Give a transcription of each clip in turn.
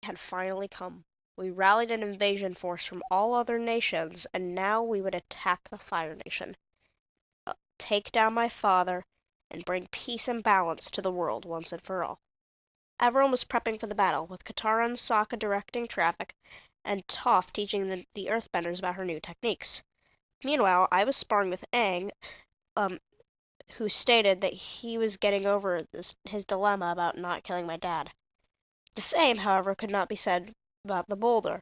had finally come. We rallied an invasion force from all other nations, and now we would attack the Fire Nation, take down my father, and bring peace and balance to the world once and for all. Everyone was prepping for the battle, with Katara and Sokka directing traffic, and Toph teaching the Earthbenders about her new techniques. Meanwhile, I was sparring with Aang, who stated that he was getting over his dilemma about not killing my dad. The same, however, could not be said about the boulder,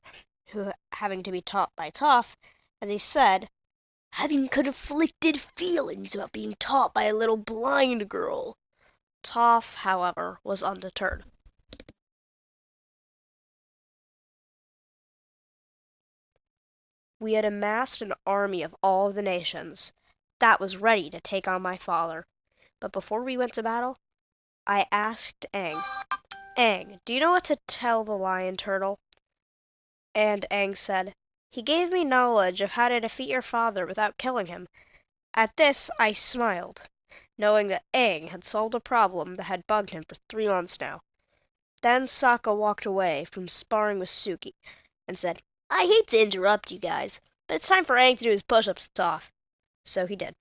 who, having to be taught by Toph, as he said, having conflicted feelings about being taught by a little blind girl. Toph, however, was undeterred. We had amassed an army of all the nations that was ready to take on my father. But before we went to battle, I asked Aang, Aang, do you know what to tell the lion turtle? And Aang said, he gave me knowledge of how to defeat your father without killing him. At this I smiled, knowing that Aang had solved a problem that had bugged him for 3 months now. Then Sokka walked away from sparring with Suki and said, I hate to interrupt you guys, but it's time for Aang to do his push-ups to Toph. So he did.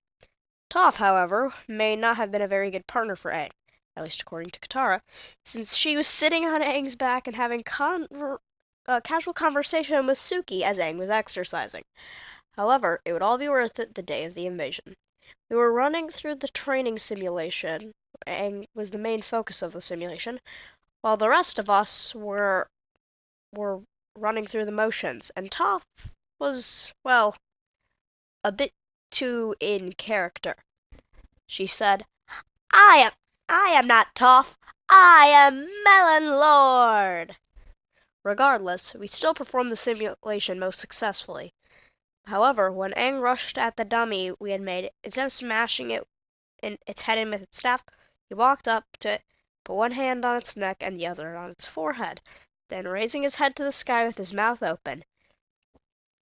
Toph, however, may not have been a very good partner for Aang, at least according to Katara, since she was sitting on Aang's back and having casual conversation with Suki as Aang was exercising. However, it would all be worth it the day of the invasion. We were running through the training simulation. Aang was the main focus of the simulation, while the rest of us were running through the motions, and Toph was, well, a bit too in character. She said, I am not Toph. I am Melon Lord. Regardless, we still performed the simulation most successfully. However, when Aang rushed at the dummy we had made, instead of smashing its head in with its staff, he walked up to it, put one hand on its neck and the other on its forehead, then raising his head to the sky with his mouth open.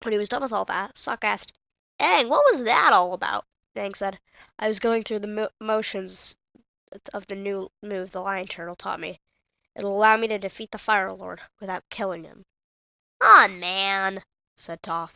When he was done with all that, Sokka asked, Aang, what was that all about? Aang said, I was going through the motions of the new move the lion turtle taught me. It'll allow me to defeat the Fire Lord without killing him. Aw, man, said Toph.